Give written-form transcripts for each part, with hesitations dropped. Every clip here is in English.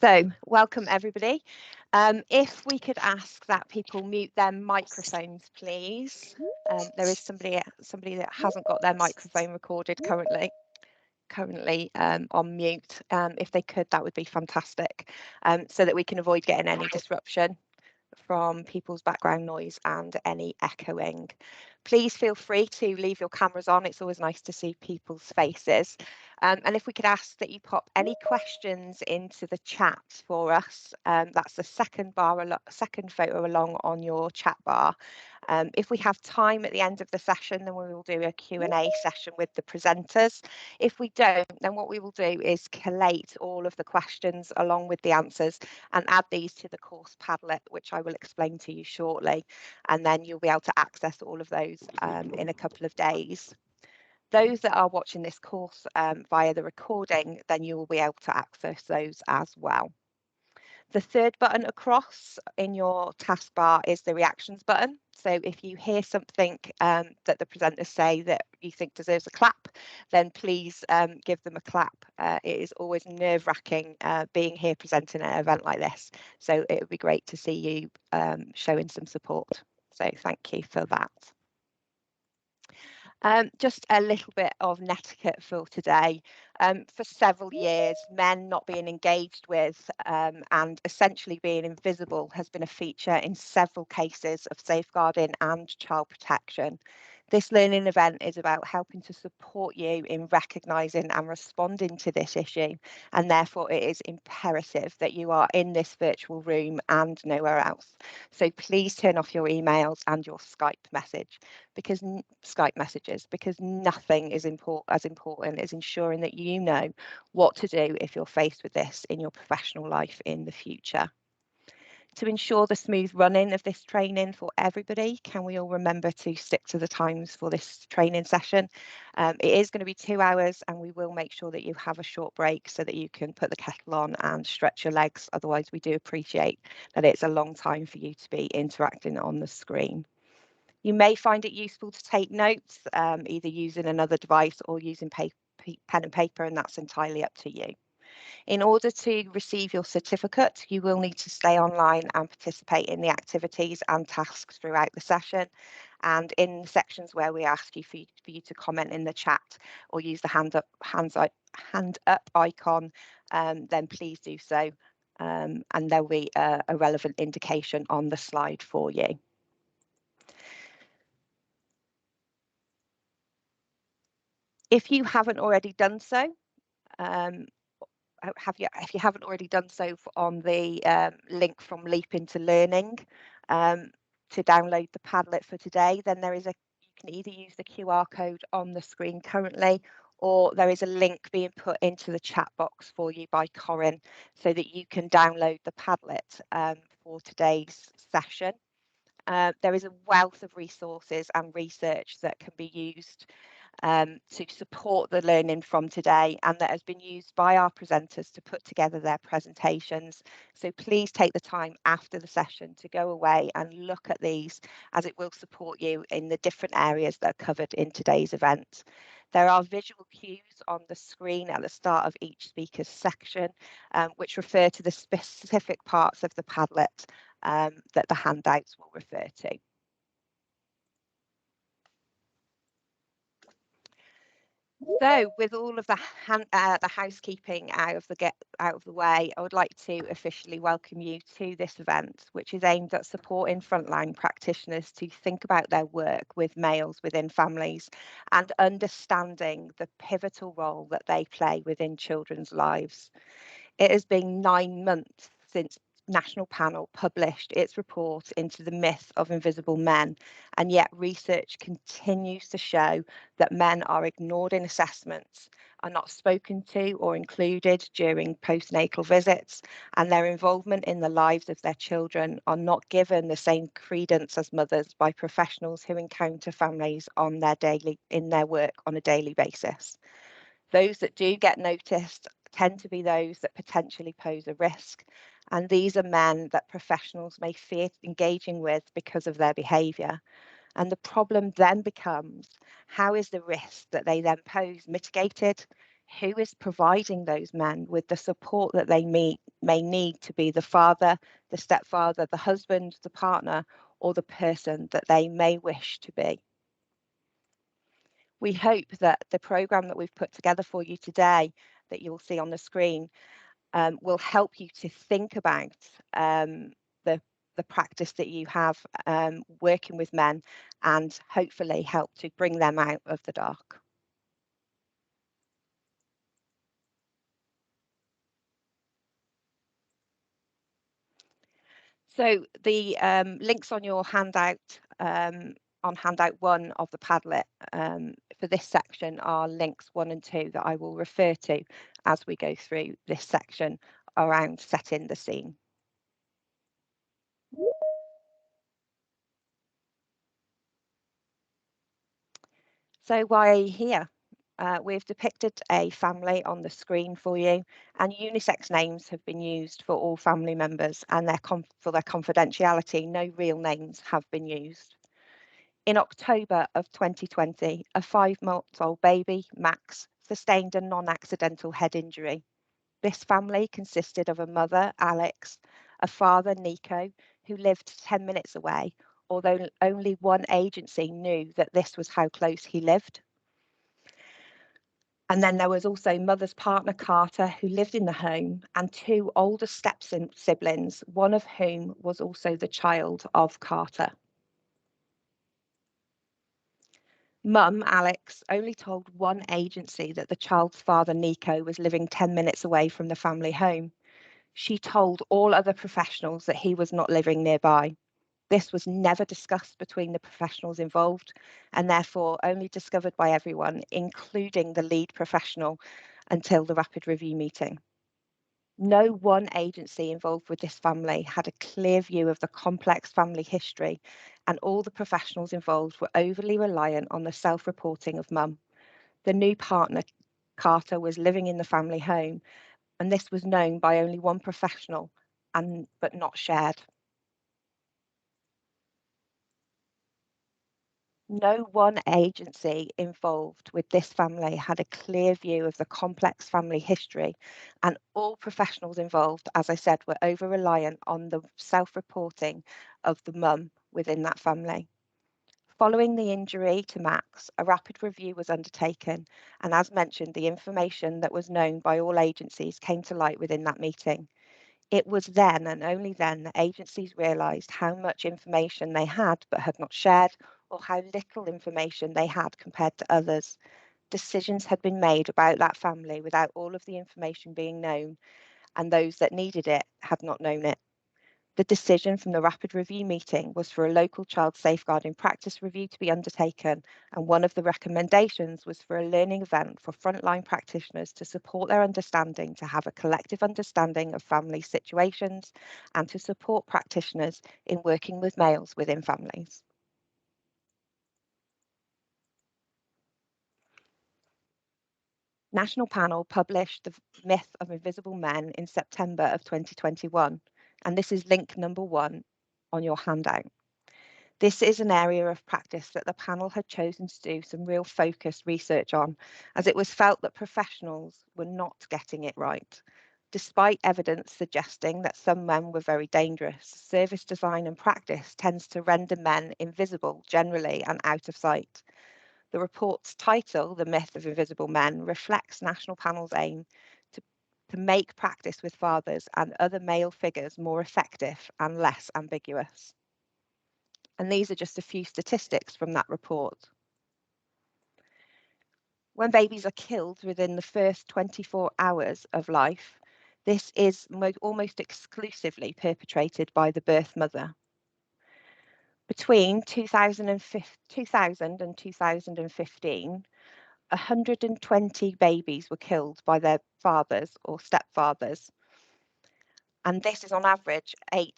So, welcome everybody. If we could ask that people mute their microphones, please. There is somebody that hasn't got their microphone recorded currently on mute. If they could, that would be fantastic, so that we can avoid getting any disruption from people's background noise and any echoing. Please feel free to leave your cameras on. It's always nice to see people's faces. And if we could ask that you pop any questions into the chat for us, that's the second photo along on your chat bar. If we have time at the end of the session, then we will do a Q&A session with the presenters. If we don't, then what we will do is collate all of the questions along with the answers and add these to the course Padlet, which I will explain to you shortly. And then you'll be able to access all of those in a couple of days. Those that are watching this course via the recording, then you will be able to access those as well. The third button across in your taskbar is the reactions button. So if you hear something that the presenters say that you think deserves a clap, then please give them a clap. It is always nerve-wracking being here presenting at an event like this. So it would be great to see you showing some support. So thank you for that. Just a little bit of netiquette for today. For several years, men not being engaged with and essentially being invisible has been a feature in several cases of safeguarding and child protection. This learning event is about helping to support you in recognising and responding to this issue, and therefore it is imperative that you are in this virtual room and nowhere else. So please turn off your emails and your Skype messages, because nothing is as important as ensuring that you know what to do if you're faced with this in your professional life in the future. To ensure the smooth running of this training for everybody, can we all remember to stick to the times for this training session? It is going to be 2 hours, and we will make sure that you have a short break so that you can put the kettle on and stretch your legs. Otherwise, we do appreciate that it's a long time for you to be interacting on the screen. You may find it useful to take notes, either using another device or using pen and paper, and that's entirely up to you. In order to receive your certificate, you will need to stay online and participate in the activities and tasks throughout the session. And in the sections where we ask you for you to comment in the chat or use the hand up icon, then please do so. And there will be a relevant indication on the slide for you. If you haven't already done so, if you haven't already done so on the link from Leap into Learning to download the Padlet for today, then you can either use the QR code on the screen currently, or there is a link being put into the chat box for you by Corinne so that you can download the Padlet for today's session. There is a wealth of resources and research that can be used to support the learning from today, and that has been used by our presenters to put together their presentations. So please take the time after the session to go away and look at these, as it will support you in the different areas that are covered in today's event. There are visual cues on the screen at the start of each speaker's section, which refer to the specific parts of the Padlet that the handouts will refer to. So, with all of the housekeeping out of the way, I would like to officially welcome you to this event, which is aimed at supporting frontline practitioners to think about their work with males within families and understanding the pivotal role that they play within children's lives. It has been 9 months since National Panel published its report into the myth of invisible men, and yet research continues to show that men are ignored in assessments, are not spoken to or included during postnatal visits, and their involvement in the lives of their children are not given the same credence as mothers by professionals who encounter families in their work on a daily basis. Those that do get noticed tend to be those that potentially pose a risk, and these are men that professionals may fear engaging with because of their behaviour. And the problem then becomes, how is the risk that they then pose mitigated? Who is providing those men with the support that they may need to be the father, the stepfather, the husband, the partner, or the person that they may wish to be? We hope that the programme that we've put together for you today, that you'll see on the screen, will help you to think about the practice that you have working with men, and hopefully help to bring them out of the dark. So the links on your handout, on handout 1 of the Padlet, for this section are links 1 and 2 that I will refer to as we go through this section around setting the scene. So why are you here? We've depicted a family on the screen for you, and unisex names have been used for all family members, and for their confidentiality, no real names have been used. In October of 2020, a 5-month-old baby, Max, sustained a non-accidental head injury. This family consisted of a mother, Alex, a father, Nico, who lived 10 minutes away, although only one agency knew that this was how close he lived. And then there was also mother's partner, Carter, who lived in the home, and 2 older step siblings, one of whom was also the child of Carter. Mum, Alex, only told one agency that the child's father, Nico, was living 10 minutes away from the family home. She told all other professionals that he was not living nearby. This was never discussed between the professionals involved, and therefore only discovered by everyone, including the lead professional, until the rapid review meeting. No one agency involved with this family had a clear view of the complex family history, and all the professionals involved were overly reliant on the self-reporting of Mum. The new partner, Carter, was living in the family home, and this was known by only one professional, but not shared. No one agency involved with this family had a clear view of the complex family history, and all professionals involved, as I said, were over-reliant on the self-reporting of the mum within that family. Following the injury to Max, a rapid review was undertaken, and as mentioned, the information that was known by all agencies came to light within that meeting. It was then and only then that agencies realised how much information they had but had not shared, or how little information they had compared to others. Decisions had been made about that family without all of the information being known, and those that needed it had not known it. The decision from the rapid review meeting was for a local child safeguarding practice review to be undertaken, and one of the recommendations was for a learning event for frontline practitioners to support their understanding, to have a collective understanding of family situations, and to support practitioners in working with males within families. National Panel published The Myth of Invisible Men in September of 2021, and this is link number 1 on your handout. This is an area of practice that the panel had chosen to do some real focused research on, as it was felt that professionals were not getting it right. Despite evidence suggesting that some men were very dangerous, service design and practice tends to render men invisible generally and out of sight. The report's title, The Myth of Invisible Men, reflects National Panel's aim to make practice with fathers and other male figures more effective and less ambiguous. And these are just a few statistics from that report. When babies are killed within the first 24 hours of life, this is almost exclusively perpetrated by the birth mother. Between 2000 and 2015, 120 babies were killed by their fathers or stepfathers. And this is on average 8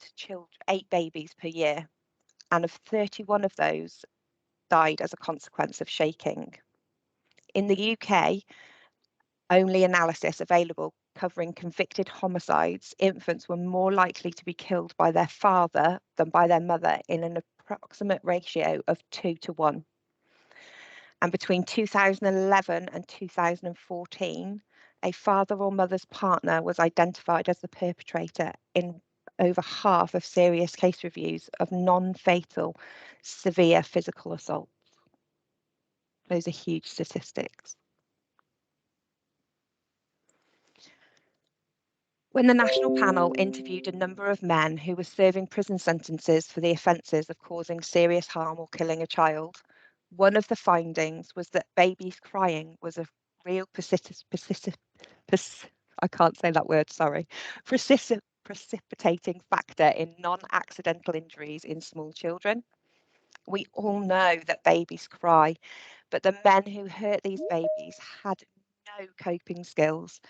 babies per year. And of 31 of those died as a consequence of shaking. In the UK, only analysis available covering convicted homicides, infants were more likely to be killed by their father than by their mother in an approximate ratio of 2 to 1. And between 2011 and 2014, a father or mother's partner was identified as the perpetrator in over half of serious case reviews of non-fatal severe physical assault. Those are huge statistics. When the national panel interviewed a number of men who were serving prison sentences for the offences of causing serious harm or killing a child, one of the findings was that babies crying was a real I can't say that word, sorry, precipitating factor in non-accidental injuries in small children. We all know that babies cry, but the men who hurt these babies had no coping skills,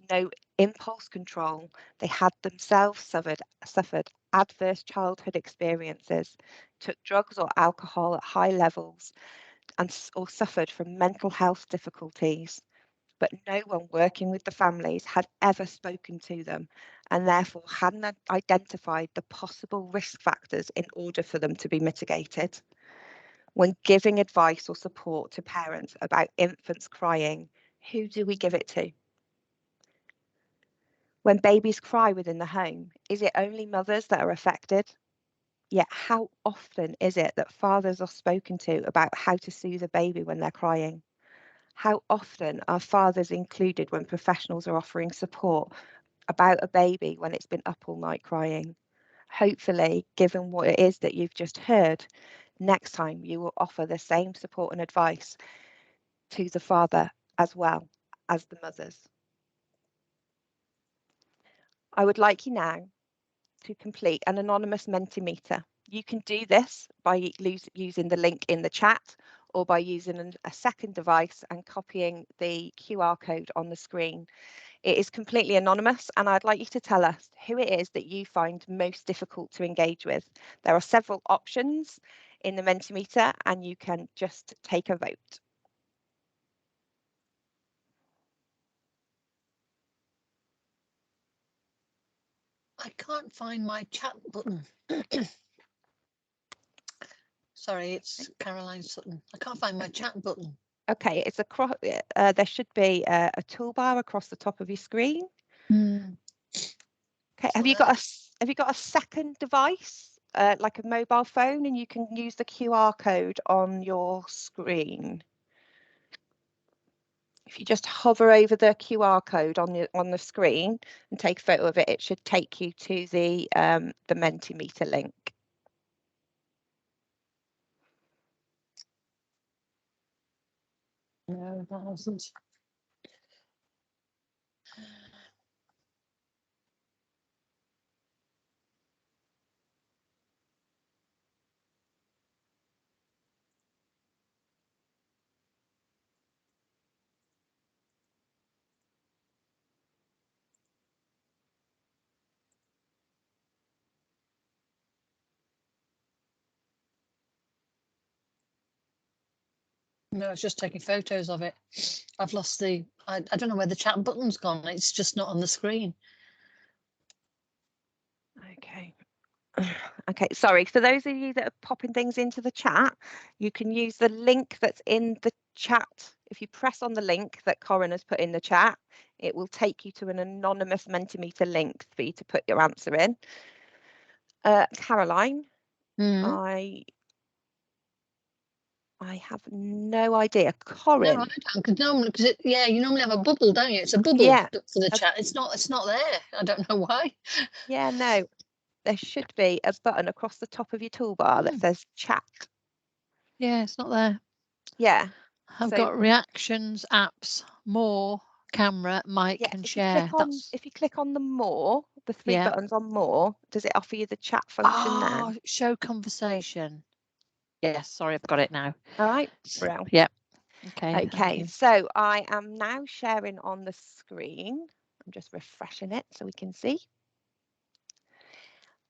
no impulse control. They had themselves suffered adverse childhood experiences, took drugs or alcohol at high levels, or suffered from mental health difficulties. But no one working with the families had ever spoken to them, and therefore hadn't identified the possible risk factors in order for them to be mitigated. When giving advice or support to parents about infants crying, who do we give it to? When babies cry within the home, is it only mothers that are affected? Yet how often is it that fathers are spoken to about how to soothe a baby when they're crying? How often are fathers included when professionals are offering support about a baby when it's been up all night crying? Hopefully, given what it is that you've just heard, next time you will offer the same support and advice to the father as well as the mothers. I would like you now to complete an anonymous Mentimeter. You can do this by using the link in the chat or by using a second device and copying the QR code on the screen. It is completely anonymous, and I'd like you to tell us who it is that you find most difficult to engage with. There are several options in the Mentimeter, and you can just take a vote. I can't find my chat button. Sorry, it's Caroline Sutton. I can't find my chat button. Okay, it's across. There should be a toolbar across the top of your screen. Okay, have you got a second device, like a mobile phone, and you can use the QR code on your screen? If you just hover over the QR code on the screen and take a photo of it, it should take you to the Mentimeter link. No, that hasn't. No, it's just taking photos of it. I've lost the, I don't know where the chat button's gone. It's just not on the screen. Okay. Okay, sorry. For those of you that are popping things into the chat, you can use the link that's in the chat. If you press on the link that Corinne has put in the chat, it will take you to an anonymous Mentimeter link for you to put your answer in. Caroline, I have no idea. Corinne. No, I don't. Because normally, yeah, you normally have a bubble, don't you? It's a bubble for the chat. It's not there. I don't know why. Yeah, no. There should be a button across the top of your toolbar that says chat. Yeah, it's not there. Yeah. I've got reactions, apps, more, camera, mic, and share. If you click on the more, the three buttons on more, does it offer you the chat function now? Show conversation. Yes, sorry, I've got it now. All right, brilliant. Yep. Okay. Okay, so I am now sharing on the screen. I'm just refreshing it so we can see.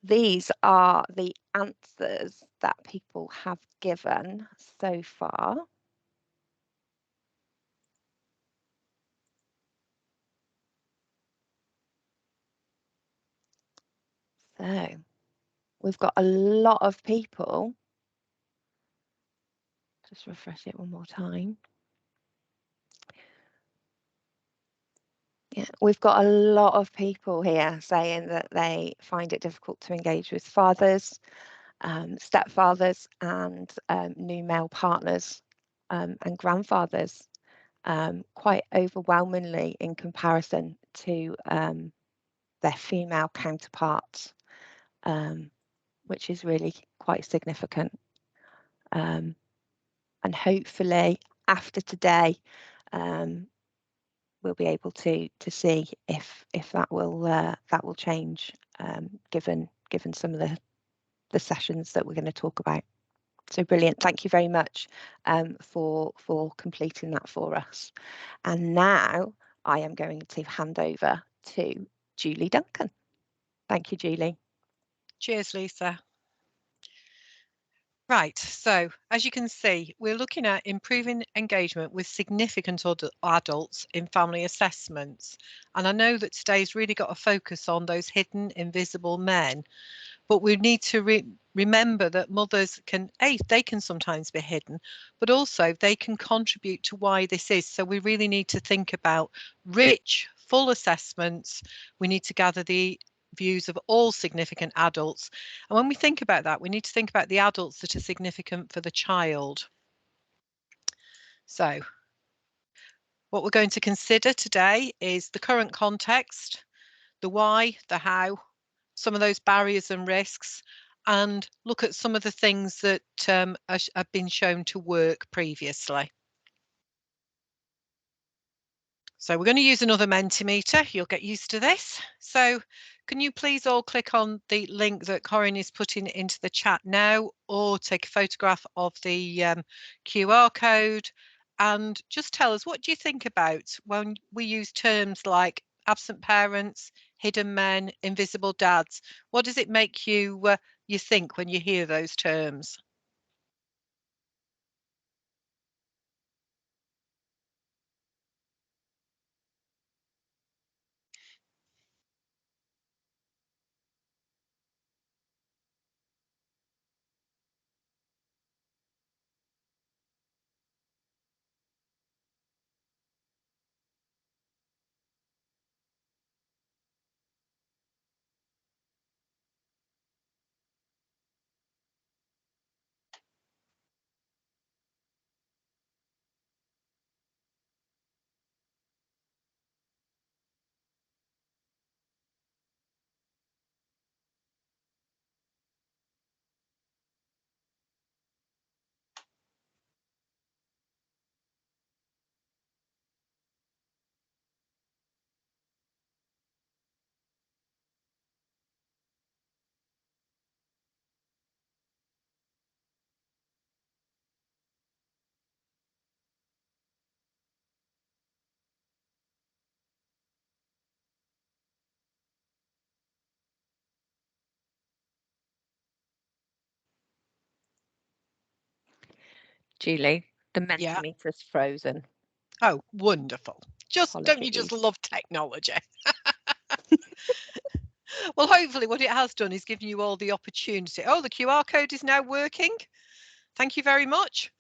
These are the answers that people have given so far. So we've got a lot of people Just refresh it one more time. Yeah, we've got a lot of people here saying that they find it difficult to engage with fathers, stepfathers, and new male partners and grandfathers, quite overwhelmingly in comparison to their female counterparts, which is really quite significant. And hopefully after today, we'll be able to see if that will change, given some of the sessions that we're going to talk about. So brilliant! Thank you very much for completing that for us. And now I am going to hand over to Julie Duncan. Thank you, Julie. Cheers, Lisa. Right, so as you can see, we're looking at improving engagement with significant adults in family assessments. And I know that today's really got a focus on those hidden, invisible men, but we need to remember that mothers can, they can sometimes be hidden, but also they can contribute to why this is. So we really need to think about rich, full assessments. We need to gather the views of all significant adults. And when we think about that, we need to think about the adults that are significant for the child. So what we're going to consider today is the current context, the why, the how, some of those barriers and risks, and look at some of the things that have been shown to work previously. So we're going to use another Mentimeter. You'll get used to this. So can you please all click on the link that Corinne is putting into the chat now, or take a photograph of the QR code, and just tell us, what do you think about when we use terms like absent parents, hidden men, invisible dads? What does it make you think when you hear those terms? Julie, the Mentimeter's frozen. Oh, wonderful. Apologies. Don't you just love technology? Well, hopefully what it has done is given you all the opportunity. Oh, the QR code is now working. Thank you very much.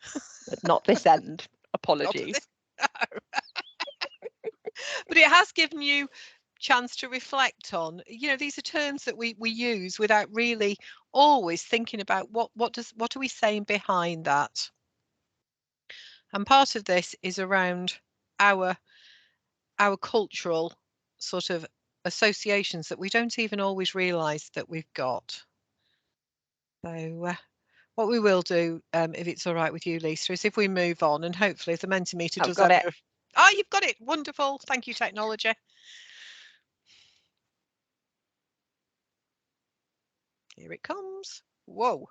But not this end. Apologies. But it has given you chance to reflect on, these are terms that we use without really always thinking about what are we saying behind that. And part of this is around our cultural sort of associations that we don't even always realize that we've got. So what we will do, if it's all right with you, Lisa, is if we move on, and hopefully if the Mentimeter does got it. Oh, you've got it. Wonderful. Thank you, technology. Here it comes. Whoa.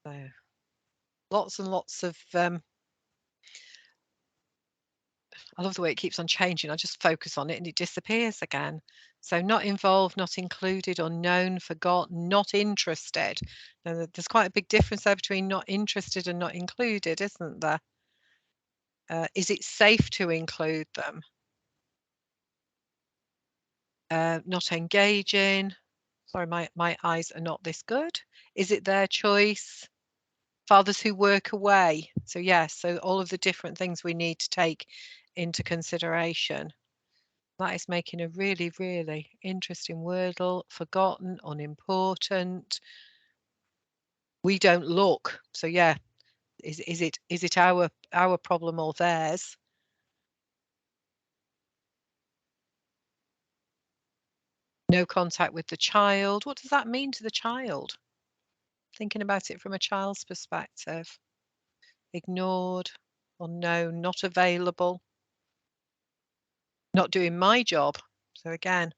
So lots and lots of I love the way it keeps on changing. I just focus on it and it disappears again. So not involved, not included, unknown, forgotten, not interested. Now, there's quite a big difference there between not interested and not included, isn't there? Is it safe to include them? Not engaging. Sorry, my eyes are not this good. Is it their choice? fathers who work away. So yes, so all of the different things we need to take into consideration. That is making a really, really interesting wordle. Forgotten, unimportant. We don't look. So yeah, is it our problem or theirs? No contact with the child. What does that mean to the child? Thinking about it from a child's perspective. Ignored, unknown, not available, not doing my job. So again,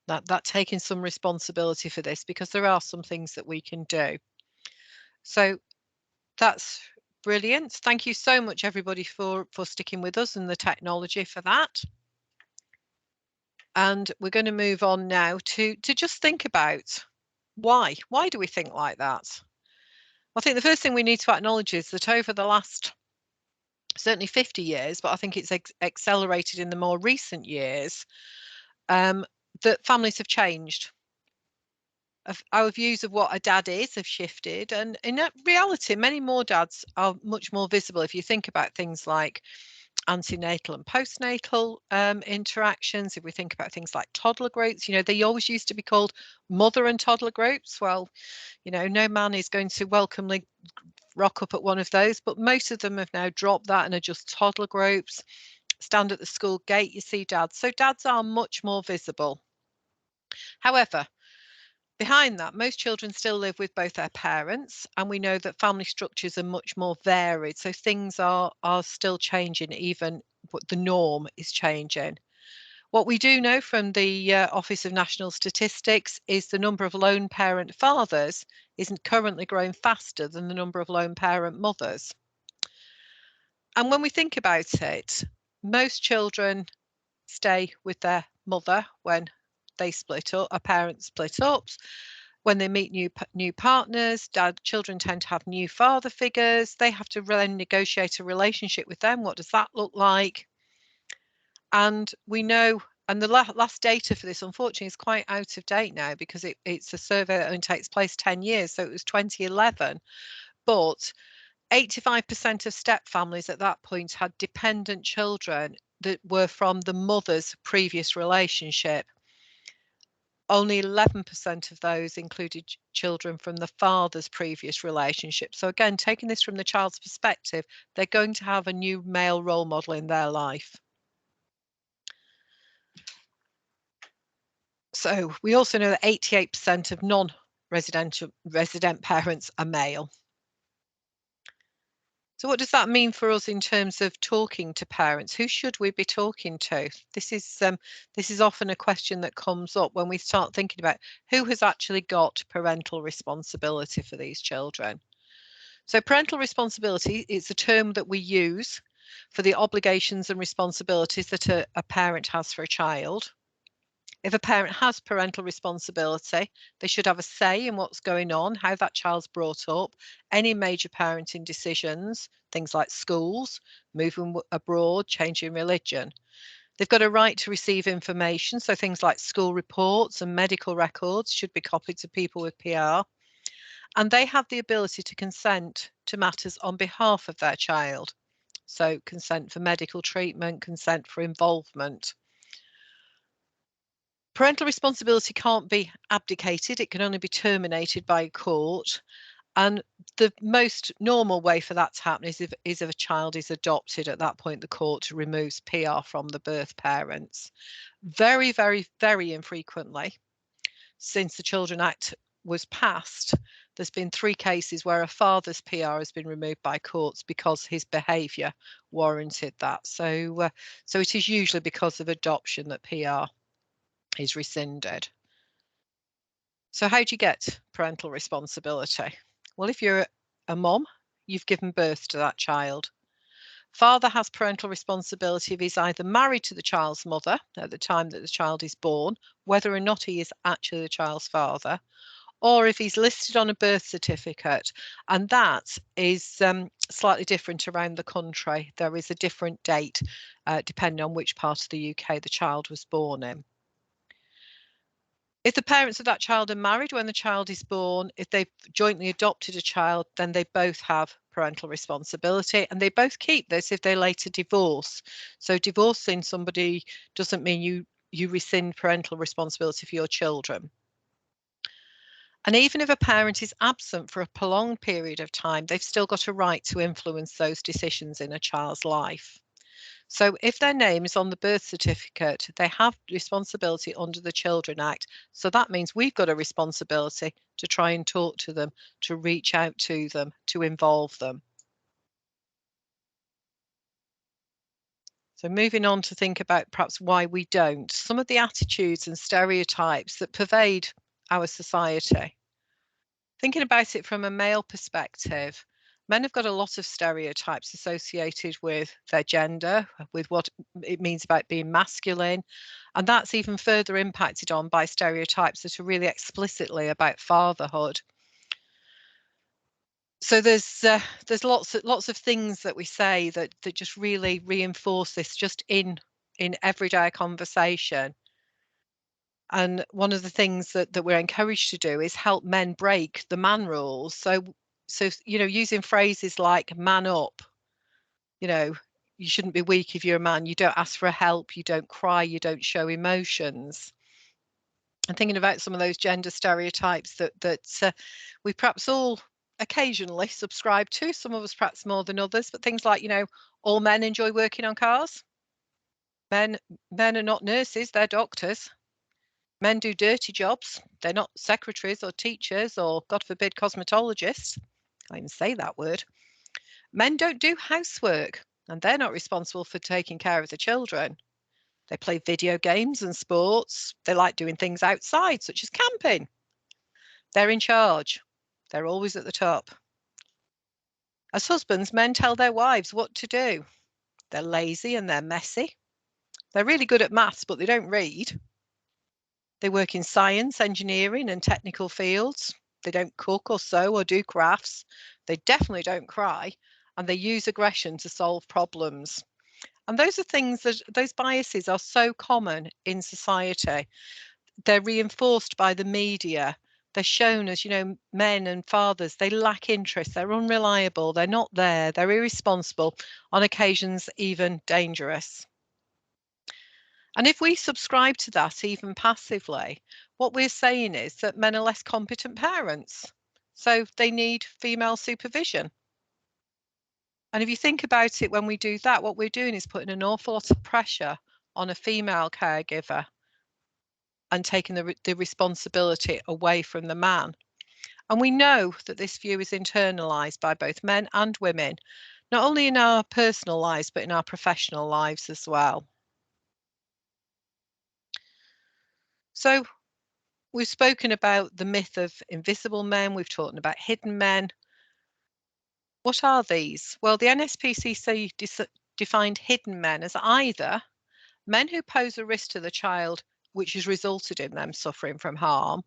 that taking some responsibility for this, because there are some things that we can do. So that's brilliant. Thank you so much, everybody, for sticking with us and the technology for that. And we're going to move on now to just think about why do we think like that? I think the first thing we need to acknowledge is that over the last certainly 50 years, but I think it's accelerated in the more recent years, that families have changed. Our views of what a dad is have shifted, and in reality, many more dads are much more visible. If you think about things like antenatal and postnatal interactions, if we think about things like toddler groups, you know, they always used to be called mother and toddler groups. Well, you know, no man is going to welcomely rock up at one of those, but most of them have now dropped that and are just toddler groups. Stand at the school gate, you see dads. So dads are much more visible. However, behind that, most children still live with both their parents, and we know that family structures are much more varied. So things are still changing, even what the norm is changing. What we do know from the Office of National Statistics is the number of lone parent fathers isn't currently growing faster than the number of lone parent mothers. And when we think about it, most children stay with their mother when they split up, a parent split up. When they meet new partners, children tend to have new father figures. They have to then negotiate a relationship with them. What does that look like? And we know, and the last data for this, unfortunately, is quite out of date now, because it's a survey that only takes place 10 years. So it was 2011. But 85% of step families at that point had dependent children that were from the mother's previous relationship. Only 11% of those included children from the father's previous relationship. So again, taking this from the child's perspective, they're going to have a new male role model in their life. So we also know that 88% of resident parents are male. So what does that mean for us in terms of talking to parents? Who should we be talking to? This is often a question that comes up when we start thinking about who has actually got parental responsibility for these children. So parental responsibility is a term that we use for the obligations and responsibilities that a parent has for a child. If a parent has parental responsibility, they should have a say in what's going on, how that child's brought up, any major parenting decisions, things like schools, moving abroad, changing religion. They've got a right to receive information, so things like school reports and medical records should be copied to people with PR. And they have the ability to consent to matters on behalf of their child. So consent for medical treatment, consent for involvement. Parental responsibility can't be abdicated, it can only be terminated by a court. And the most normal way for that to happen is if a child is adopted. At that point, the court removes PR from the birth parents. Very, very, very infrequently, since the Children Act was passed, there's been 3 cases where a father's PR has been removed by courts because his behaviour warranted that. So it is usually because of adoption that PR is rescinded. So how do you get parental responsibility? Well, if you're a mom, you've given birth to that child. Father has parental responsibility if he's either married to the child's mother at the time that the child is born, whether or not he is actually the child's father, or if he's listed on a birth certificate. And that is slightly different around the country. There is a different date depending on which part of the UK the child was born in. If the parents of that child are married when the child is born, if they've jointly adopted a child, then they both have parental responsibility, and they both keep this if they later divorce. So divorcing somebody doesn't mean you rescind parental responsibility for your children. And even if a parent is absent for a prolonged period of time, they've still got a right to influence those decisions in a child's life. So if their name is on the birth certificate, they have responsibility under the Children Act. So that means we've got a responsibility to try and talk to them, to reach out to them, to involve them. So moving on to think about perhaps why we don't. Some of the attitudes and stereotypes that pervade our society. Thinking about it from a male perspective, men have got a lot of stereotypes associated with their gender, with what it means about being masculine, and that's even further impacted on by stereotypes that are really explicitly about fatherhood. So there's lots of things that we say that just really reinforce this just in everyday conversation. And one of the things that we're encouraged to do is help men break the man rules. So you know, using phrases like "man up," you know, you shouldn't be weak if you're a man. You don't ask for help. You don't cry. You don't show emotions. And thinking about some of those gender stereotypes that we perhaps all occasionally subscribe to. Some of us perhaps more than others. But things like, you know, all men enjoy working on cars. Men are not nurses. They're doctors. Men do dirty jobs. They're not secretaries or teachers or, God forbid, cosmetologists. I can't even say that word. Men don't do housework, and they're not responsible for taking care of the children. They play video games and sports. They like doing things outside, such as camping. They're in charge. They're always at the top. As husbands, men tell their wives what to do. They're lazy and they're messy. They're really good at maths, but they don't read. They work in science, engineering, and technical fields. They don't cook or sew or do crafts. They definitely don't cry. And they use aggression to solve problems. And those are things that, those biases are so common in society. They're reinforced by the media. They're shown as, you know, men and fathers. They lack interest. They're unreliable. They're not there. They're irresponsible, on occasions even dangerous. And if we subscribe to that even passively, what we're saying is that men are less competent parents. So they need female supervision. And if you think about it, when we do that, what we're doing is putting an awful lot of pressure on a female caregiver and taking the responsibility away from the man. And we know that this view is internalised by both men and women, not only in our personal lives, but in our professional lives as well. So we've spoken about the myth of invisible men. We've talked about hidden men. What are these? Well, the NSPCC defined hidden men as either men who pose a risk to the child, which has resulted in them suffering from harm,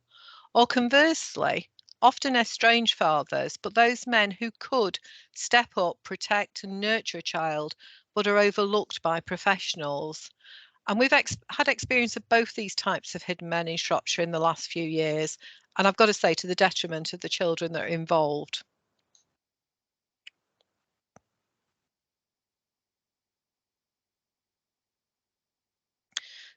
or conversely, often estranged fathers, but those men who could step up, protect and nurture a child, but are overlooked by professionals. And we've had experience of both these types of hidden men in Shropshire in the last few years. And I've got to say, to the detriment of the children that are involved.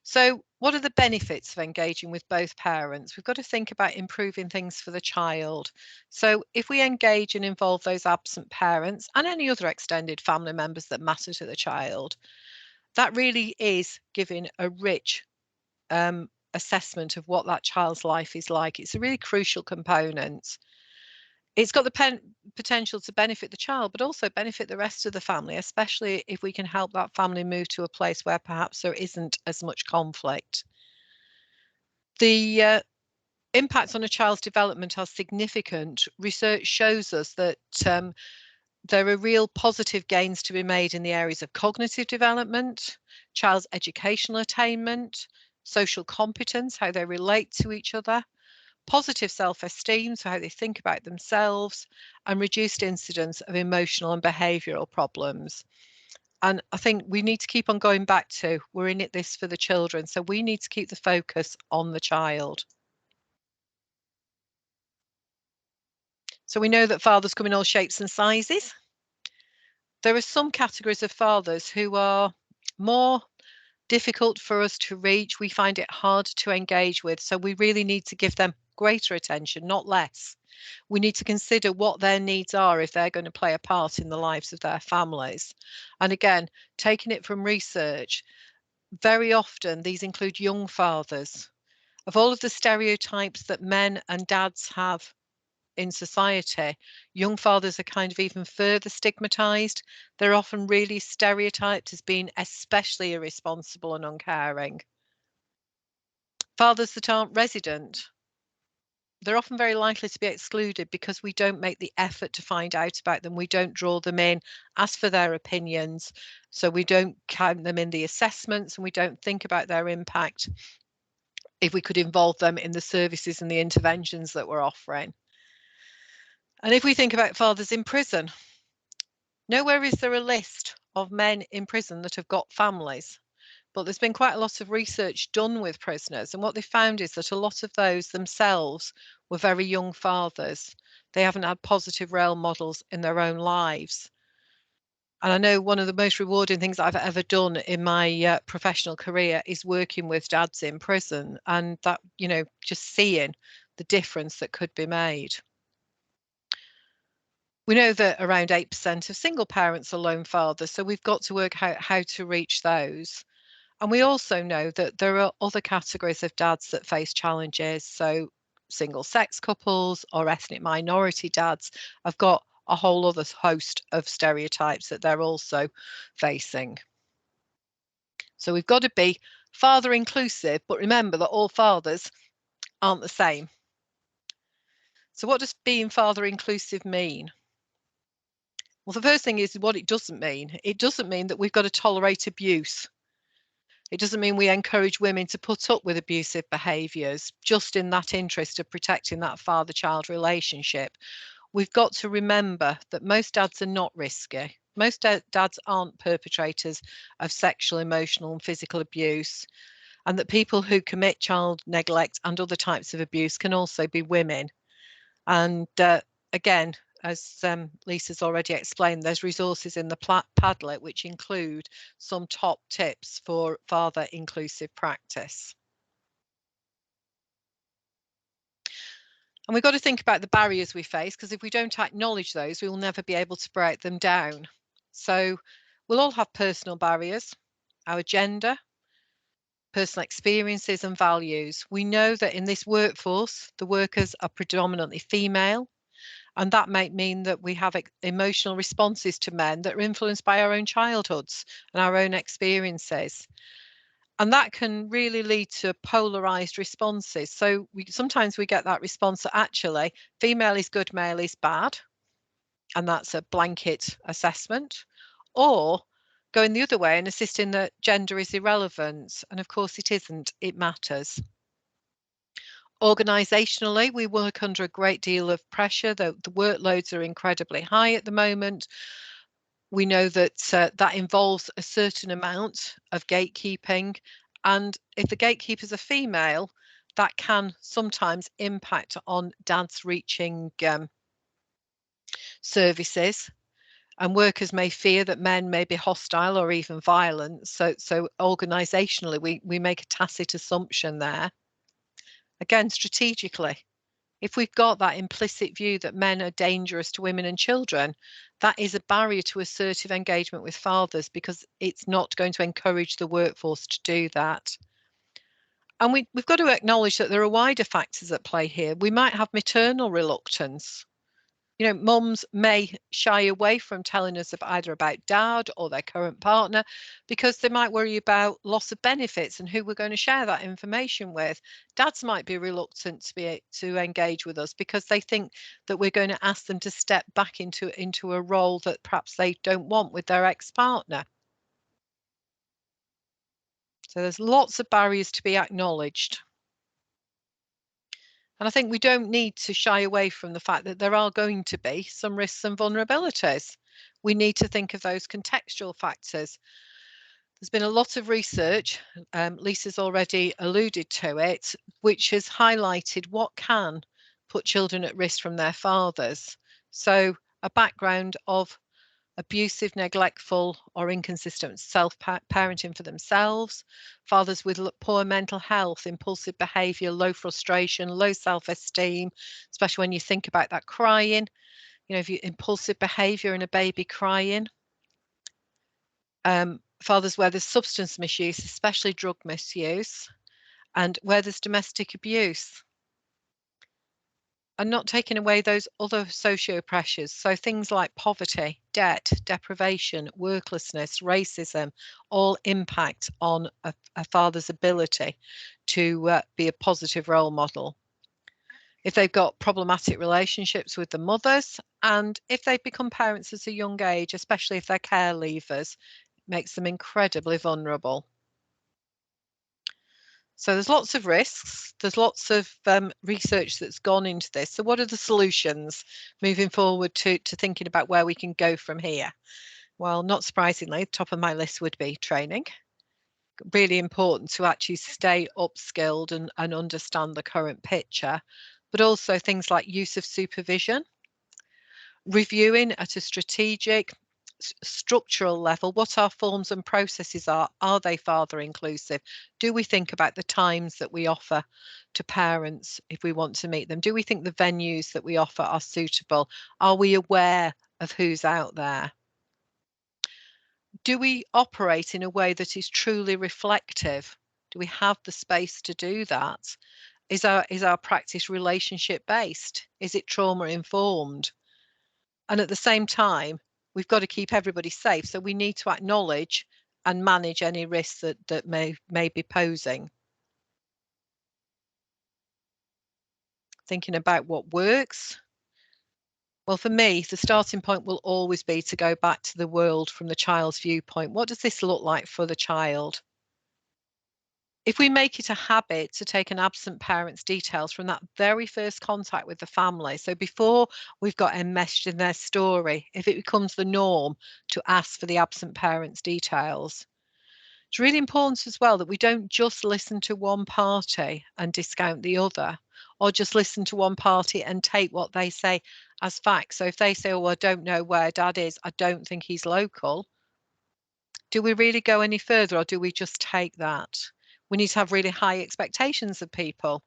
So what are the benefits of engaging with both parents? We've got to think about improving things for the child. So if we engage and involve those absent parents and any other extended family members that matter to the child, that really is giving a rich assessment of what that child's life is like. It's a really crucial component. It's got the potential to benefit the child, but also benefit the rest of the family, especially if we can help that family move to a place where perhaps there isn't as much conflict. The impacts on a child's development are significant. Research shows us that there are real positive gains to be made in the areas of cognitive development, child's educational attainment, social competence, how they relate to each other, positive self-esteem, so how they think about themselves, and reduced incidence of emotional and behavioural problems. And I think we need to keep on going back to, we're in this for the children, so we need to keep the focus on the child. So we know that fathers come in all shapes and sizes. There are some categories of fathers who are more difficult for us to reach. We find it hard to engage with. So we really need to give them greater attention, not less. We need to consider what their needs are if they're going to play a part in the lives of their families. And again, taking it from research, very often these include young fathers. Of all of the stereotypes that men and dads have in society, young fathers are kind of even further stigmatized. They're often really stereotyped as being especially irresponsible and uncaring. Fathers that aren't resident, they're often very likely to be excluded because we don't make the effort to find out about them. We don't draw them in, ask for their opinions. So we don't count them in the assessments and we don't think about their impact if we could involve them in the services and the interventions that we're offering. And if we think about fathers in prison, nowhere is there a list of men in prison that have got families, but there's been quite a lot of research done with prisoners. And what they found is that a lot of those themselves were very young fathers. They haven't had positive role models in their own lives. And I know one of the most rewarding things I've ever done in my professional career is working with dads in prison, and that, you know, just seeing the difference that could be made. We know that around 8% of single parents are lone fathers, so we've got to work out how to reach those. And we also know that there are other categories of dads that face challenges. So single sex couples or ethnic minority dads have got a whole other host of stereotypes that they're also facing. So we've got to be father inclusive, but remember that all fathers aren't the same. So what does being father inclusive mean? Well, the first thing is what it doesn't mean. It doesn't mean that we've got to tolerate abuse. It doesn't mean we encourage women to put up with abusive behaviours just in that interest of protecting that father-child relationship. We've got to remember that most dads are not risky. Most dads aren't perpetrators of sexual, emotional and physical abuse, and that people who commit child neglect and other types of abuse can also be women. And again, as Lisa's already explained, there's resources in the Padlet which include some top tips for father inclusive practice. And we've got to think about the barriers we face, because if we don't acknowledge those, we will never be able to break them down. So we'll all have personal barriers, our gender, personal experiences and values. We know that in this workforce, the workers are predominantly female. And that might mean that we have emotional responses to men that are influenced by our own childhoods and our own experiences. And that can really lead to polarized responses. So sometimes we get that response that actually female is good, male is bad. And that's a blanket assessment. Or going the other way and insisting that gender is irrelevant. And of course it isn't, it matters. Organisationally, we work under a great deal of pressure. The workloads are incredibly high at the moment. We know that that involves a certain amount of gatekeeping. And if the gatekeepers are female, that can sometimes impact on dads reaching services. And workers may fear that men may be hostile or even violent. So organisationally, we make a tacit assumption there. Again, strategically, if we've got that implicit view that men are dangerous to women and children, that is a barrier to assertive engagement with fathers, because it's not going to encourage the workforce to do that. And we've got to acknowledge that there are wider factors at play here. We might have maternal reluctance. You know, mums may shy away from telling us either about dad or their current partner because they might worry about loss of benefits and who we're going to share that information with. Dads might be reluctant to engage with us because they think that we're going to ask them to step back into a role that perhaps they don't want with their ex-partner. So there's lots of barriers to be acknowledged. And I think we don't need to shy away from the fact that there are going to be some risks and vulnerabilities. We need to think of those contextual factors. There's been a lot of research, Lisa's already alluded to it, which has highlighted what can put children at risk from their fathers. So a background of abusive, neglectful or inconsistent self-parenting for themselves, fathers with poor mental health, impulsive behaviour, low frustration, low self-esteem, especially when you think about that crying, you know, if you impulsive behaviour and a baby crying. Fathers where there's substance misuse, especially drug misuse, and where there's domestic abuse. And not taking away those other socio pressures. So things like poverty, debt, deprivation, worklessness, racism, all impact on a father's ability to be a positive role model. If they've got problematic relationships with the mothers, and if they've become parents at a young age, especially if they're care leavers, it makes them incredibly vulnerable. So there's lots of risks. There's lots of research that's gone into this. So what are the solutions moving forward to thinking about where we can go from here? Well, not surprisingly, top of my list would be training. Really important to actually stay upskilled and understand the current picture, but also things like use of supervision, reviewing at a strategic, structural level what our forms and processes are they father inclusive? Do we think about the times that we offer to parents if we want to meet them? Do we think the venues that we offer are suitable? Are we aware of who's out there? Do we operate in a way that is truly reflective? Do we have the space to do that? Is our practice relationship based? Is it trauma informed? And at the same time, we've got to keep everybody safe. So we need to acknowledge and manage any risks that may be posing. Thinking about what works. Well, for me, the starting point will always be to go back to the world from the child's viewpoint. What does this look like for the child? If we make it a habit to take an absent parent's details from that very first contact with the family, so before we've got enmeshed in their story, if it becomes the norm to ask for the absent parent's details, it's really important as well that we don't just listen to one party and discount the other, or just listen to one party and take what they say as fact. So if they say, oh, I don't know where dad is, I don't think he's local, do we really go any further, or do we just take that? We need to have really high expectations of people.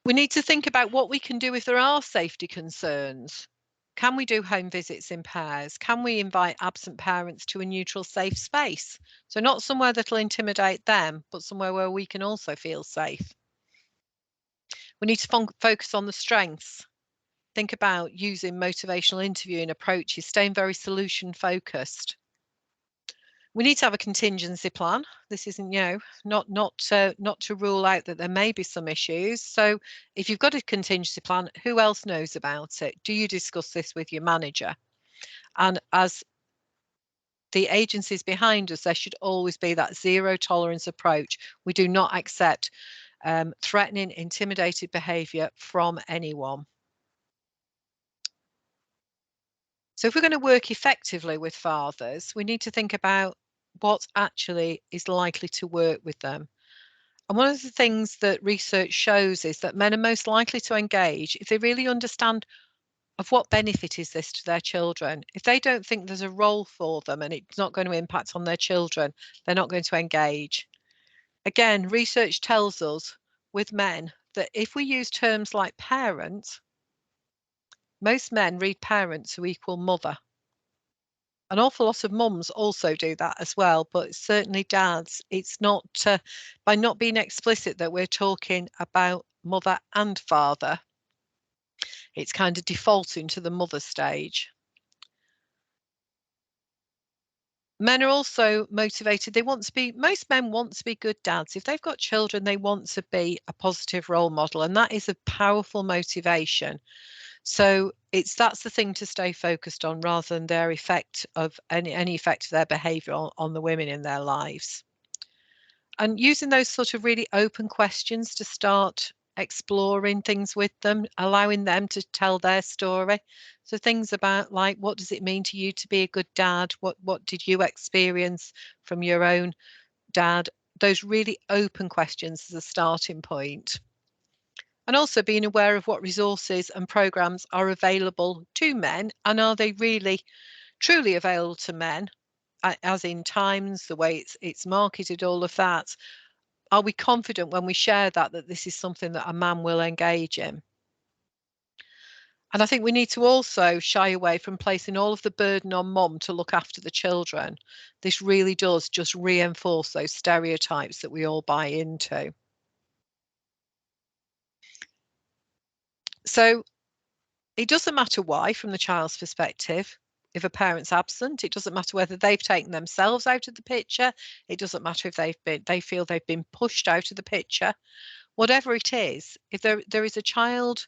We need to think about what we can do if there are safety concerns. Can we do home visits in pairs? Can we invite absent parents to a neutral, safe space? So not somewhere that'll intimidate them, but somewhere where we can also feel safe. We need to focus on the strengths. Think about using motivational interviewing approaches, staying very solution focused. We need to have a contingency plan. This isn't, not to rule out that there may be some issues. So if you've got a contingency plan, who else knows about it? Do you discuss this with your manager? And as the agencies behind us, there should always be that zero tolerance approach. We do not accept threatening, intimidated behaviour from anyone. So if we're going to work effectively with fathers, we need to think about what actually is likely to work with them. And one of the things that research shows is that men are most likely to engage if they really understand of what benefit is this to their children. If they don't think there's a role for them and it's not going to impact on their children, they're not going to engage. Again, research tells us with men that if we use terms like parent, most men read parent to equal mother. An awful lot of mums also do that as well, but certainly dads. It's not by not being explicit that we're talking about mother and father. It's kind of defaulting to the mother stage. Men are also motivated. Most men want to be good dads. If they've got children, they want to be a positive role model, and that is a powerful motivation. So that's the thing to stay focused on, rather than their effect of any effect of their behaviour on the women in their lives. And using those sort of really open questions to start exploring things with them, allowing them to tell their story. So things about like, what does it mean to you to be a good dad? What did you experience from your own dad? Those really open questions as a starting point. And also being aware of what resources and programmes are available to men, and are they really truly available to men, as in times, the way it's marketed, all of that. Are we confident when we share that this is something that a man will engage in? And I think we need to also shy away from placing all of the burden on mum to look after the children. This really does just reinforce those stereotypes that we all buy into. So it doesn't matter why, from the child's perspective. If a parent's absent, it doesn't matter whether they've taken themselves out of the picture. It doesn't matter if they feel they've been pushed out of the picture. Whatever it is, if there is a child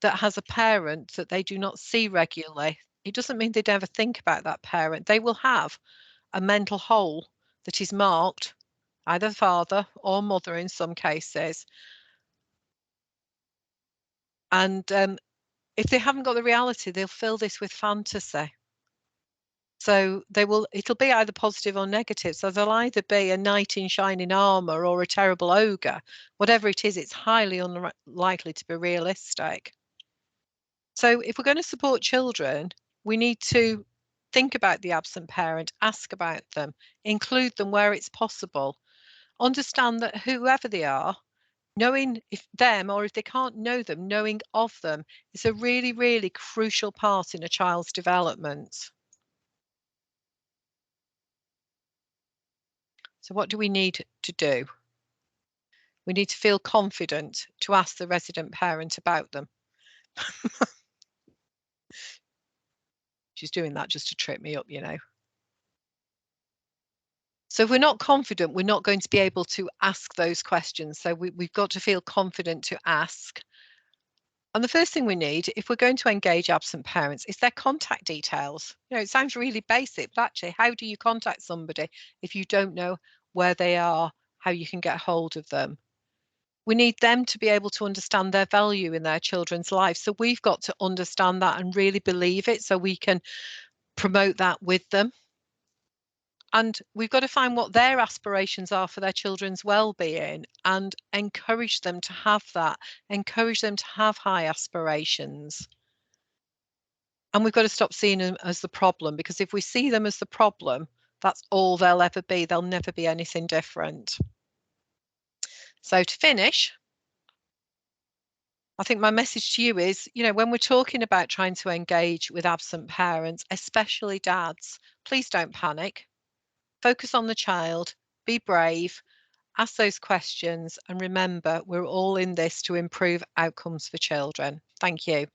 that has a parent that they do not see regularly, it doesn't mean they never think about that parent. They will have a mental hole that is marked, either father or mother in some cases. And if they haven't got the reality, they'll fill this with fantasy. So it'll be either positive or negative. So there'll either be a knight in shining armor or a terrible ogre. Whatever it is, it's highly unlikely to be realistic. So if we're going to support children, we need to think about the absent parent, ask about them, include them where it's possible, understand that whoever they are, knowing if them or if they can't know them, knowing of them is a really, really crucial part in a child's development. So what do we need to do? We need to feel confident to ask the resident parent about them. She's doing that just to trip me up, you know. So if we're not confident, we're not going to be able to ask those questions. So we've got to feel confident to ask. And the first thing we need, if we're going to engage absent parents, is their contact details. You know, it sounds really basic, but actually, how do you contact somebody if you don't know where they are, how you can get hold of them? We need them to be able to understand their value in their children's lives. So we've got to understand that and really believe it so we can promote that with them. And we've got to find what their aspirations are for their children's well-being and encourage them to have that, encourage them to have high aspirations. And we've got to stop seeing them as the problem, because if we see them as the problem, that's all they'll ever be. They'll never be anything different. So to finish, I think my message to you is, you know, when we're talking about trying to engage with absent parents, especially dads, please don't panic. Focus on the child, be brave, ask those questions, and remember, we're all in this to improve outcomes for children. Thank you.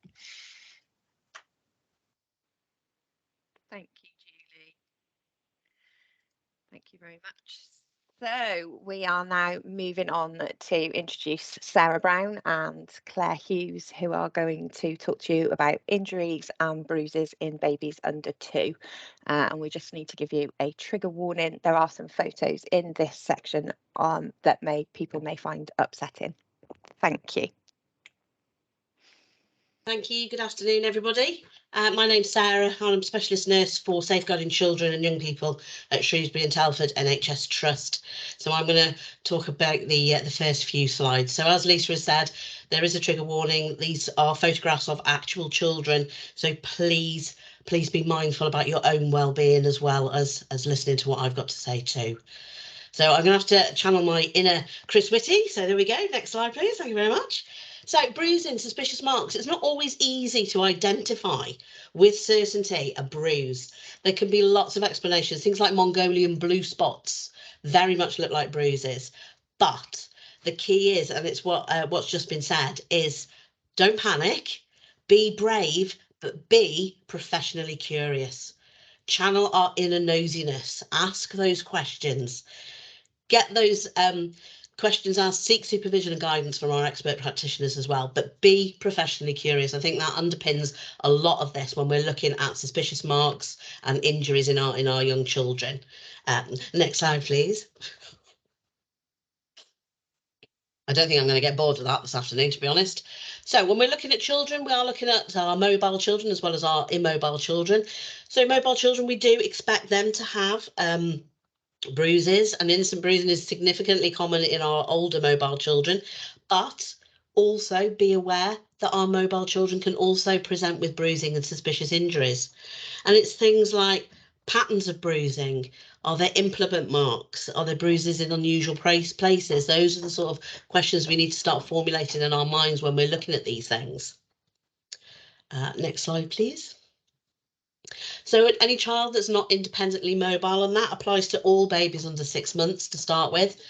Thank you, Julie. Thank you very much. So we are now moving on to introduce Sarah Brown and Claire Hughes, who are going to talk to you about injuries and bruises in babies under 2. And we just need to give you a trigger warning. There are some photos in this section that people may find upsetting. Thank you. Thank you. Good afternoon, everybody. My name's Sarah. I'm a specialist nurse for safeguarding children and young people at Shrewsbury and Telford NHS Trust. So I'm going to talk about the first few slides. So as Lisa has said, there is a trigger warning. These are photographs of actual children. So please be mindful about your own well-being as well as listening to what I've got to say too. So I'm going to have to channel my inner Chris Whitty. So there we go. Next slide, please. Thank you very much. So bruising, suspicious marks. It's not always easy to identify with certainty a bruise. There can be lots of explanations. Things like Mongolian blue spots very much look like bruises. But the key is, and it's what's just been said, is don't panic, be brave, but be professionally curious. Channel our inner nosiness. Ask those questions. Get those questions asked, seek supervision and guidance from our expert practitioners as well, but be professionally curious. I think that underpins a lot of this when we're looking at suspicious marks and injuries in our young children. Next slide, please. I don't think I'm going to get bored of that this afternoon, to be honest. So when we're looking at children, we are looking at our mobile children as well as our immobile children. So mobile children, we do expect them to have bruises, and innocent bruising is significantly common in our older mobile children, but also be aware that our mobile children can also present with bruising and suspicious injuries. And it's things like patterns of bruising. Are there implement marks? Are there bruises in unusual places? Those are the sort of questions we need to start formulating in our minds when we're looking at these things. Next slide, please. So any child that's not independently mobile, and that applies to all babies under 6 months to start with,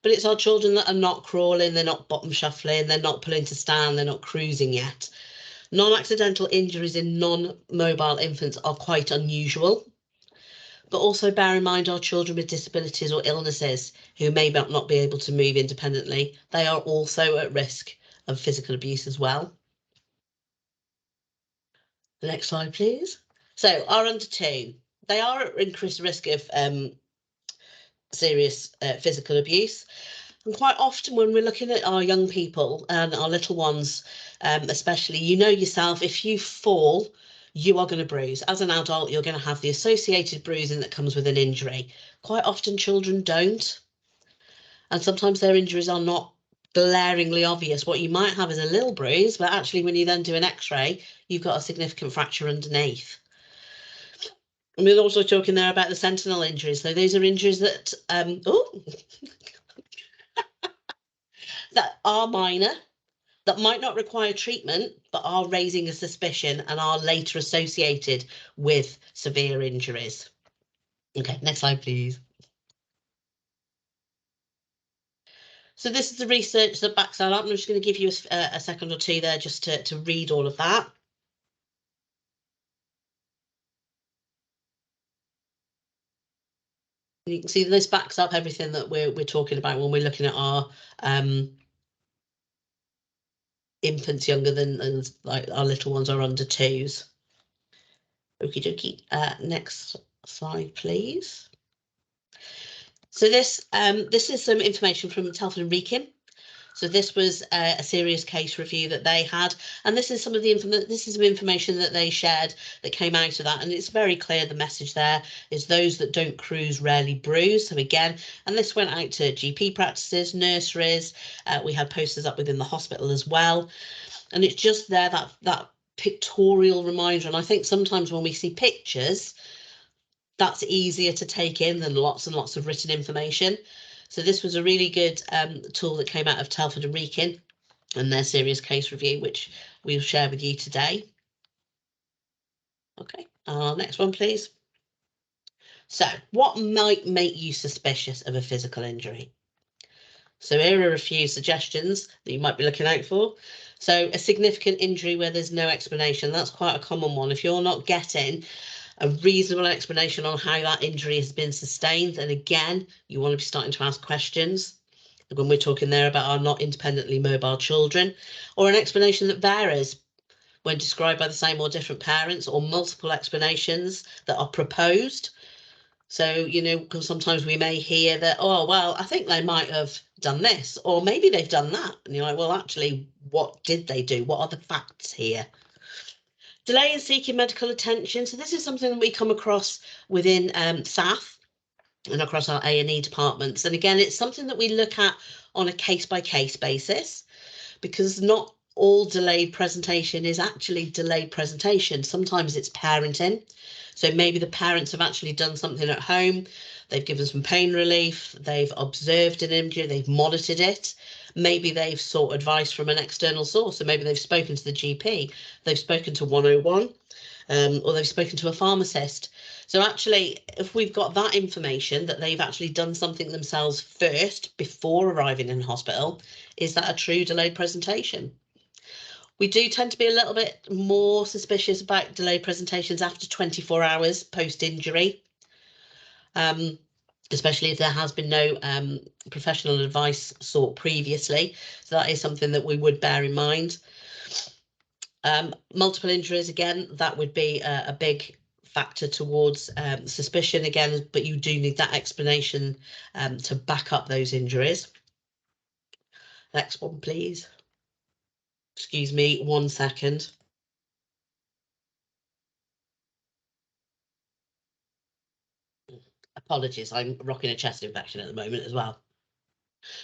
but it's our children that are not crawling, they're not bottom shuffling, they're not pulling to stand, they're not cruising yet. Non-accidental injuries in non-mobile infants are quite unusual, but also bear in mind our children with disabilities or illnesses who may not be able to move independently, they are also at risk of physical abuse as well. The next slide, please. So our under 2, they are at increased risk of serious physical abuse. And quite often when we're looking at our young people and our little ones, especially, you know yourself, if you fall, you are going to bruise. As an adult, you're going to have the associated bruising that comes with an injury. Quite often children don't. And sometimes their injuries are not glaringly obvious. What you might have is a little bruise, but actually when you then do an x-ray, you've got a significant fracture underneath. And we're also talking there about the sentinel injuries. So those are injuries that, that are minor, that might not require treatment, but are raising a suspicion and are later associated with severe injuries. Okay, next slide, please. So this is the research that backs that up. I'm just going to give you a second or two there just to read all of that. You can see this backs up everything that we're talking about when we're looking at our infants younger than like our little ones are under 2s. Okie dokie. Next slide, please. So this is some information from Telford and Wrekin. So this was a serious case review that they had, and this is some information that they shared that came out of that, and it's very clear the message there is those that don't cruise rarely bruise. So again, and this went out to GP practices, nurseries, we had posters up within the hospital as well, and it's just there that pictorial reminder. And I think sometimes when we see pictures, that's easier to take in than lots and lots of written information. So this was a really good tool that came out of Telford and Wrekin and their serious case review, which we'll share with you today. Okay, next one, please. So what might make you suspicious of a physical injury? So here are a few suggestions that you might be looking out for. So a significant injury where there's no explanation, that's quite a common one. If you're not getting a reasonable explanation on how that injury has been sustained, then again, you want to be starting to ask questions when we're talking there about our not independently mobile children, or an explanation that varies when described by the same or different parents, or multiple explanations that are proposed. So, you know, because sometimes we may hear that, oh, well, I think they might have done this, or maybe they've done that. And you're like, well, actually, what did they do? What are the facts here? Delay in seeking medical attention. So this is something that we come across within SAF and across our A&E departments. And again, it's something that we look at on a case-by-case basis, because not all delayed presentation is actually delayed presentation. Sometimes it's parenting. So maybe the parents have actually done something at home. They've given some pain relief. They've observed an injury. They've monitored it. Maybe they've sought advice from an external source. So maybe they've spoken to the GP. They've spoken to 101, or they've spoken to a pharmacist. So actually, if we've got that information that they've actually done something themselves first before arriving in hospital, is that a true delayed presentation? We do tend to be a little bit more suspicious about delayed presentations after 24 hours post-injury, especially if there has been no professional advice sought previously. So that is something that we would bear in mind. Multiple injuries, again, that would be a big factor towards suspicion again, but you do need that explanation to back up those injuries. Next one, please. Excuse me, 1 second. Apologies, I'm rocking a chest infection at the moment as well.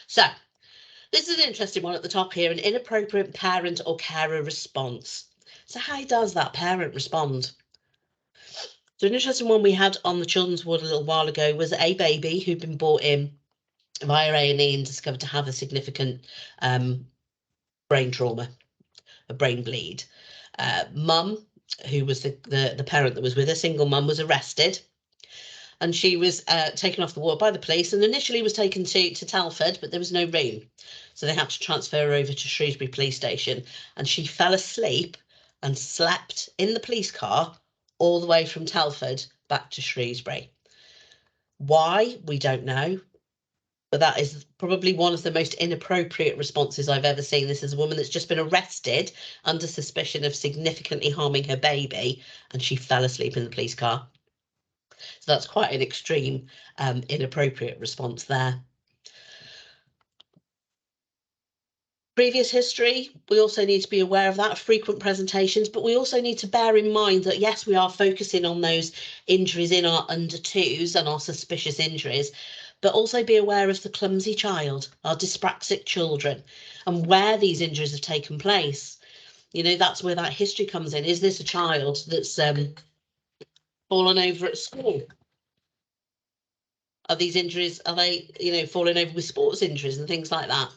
So This is an interesting one at the top here, an inappropriate parent or carer response. So how does that parent respond? So an interesting one we had on the children's ward a little while ago was a baby who'd been brought in via A&E and discovered to have a significant brain trauma, a brain bleed. Mum, who was the parent that was with her, single mum, was arrested. And she was taken off the ward by the police and initially was taken to Telford, but there was no room. So they had to transfer her over to Shrewsbury police station. And she fell asleep and slept in the police car all the way from Telford back to Shrewsbury. Why? We don't know. But that is probably one of the most inappropriate responses I've ever seen. This is a woman that's just been arrested under suspicion of significantly harming her baby, and she fell asleep in the police car. So that's quite an extreme, inappropriate response there. Previous history, we also need to be aware of that, frequent presentations, but we also need to bear in mind that, yes, we are focusing on those injuries in our under twos and our suspicious injuries, but also be aware of the clumsy child, our dyspraxic children, and where these injuries have taken place. You know, that's where that history comes in. Is this a child that's fallen over at school? Are these injuries, are they, you know, falling over with sports injuries and things like that?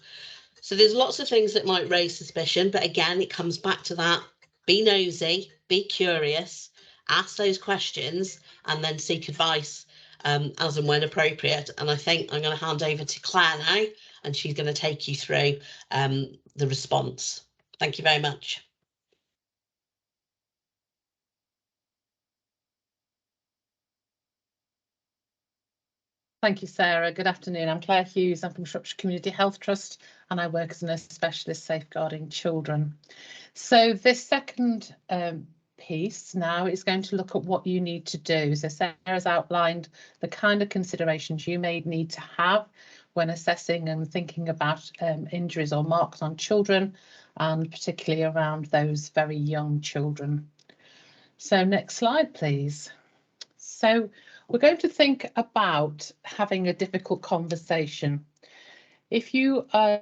So there's lots of things that might raise suspicion, but again, it comes back to that. Be nosy, be curious, ask those questions, and then seek advice as and when appropriate. And I think I'm going to hand over to Claire now, and she's going to take you through the response. Thank you very much. Thank you, Sarah. Good afternoon. I'm Claire Hughes. I'm from Shropshire Community Health Trust and I work as a nurse specialist safeguarding children. So this second piece now is going to look at what you need to do. So Sarah's outlined the kind of considerations you may need to have when assessing and thinking about injuries or marks on children, and particularly around those very young children. So next slide, please. So we're going to think about having a difficult conversation. If you are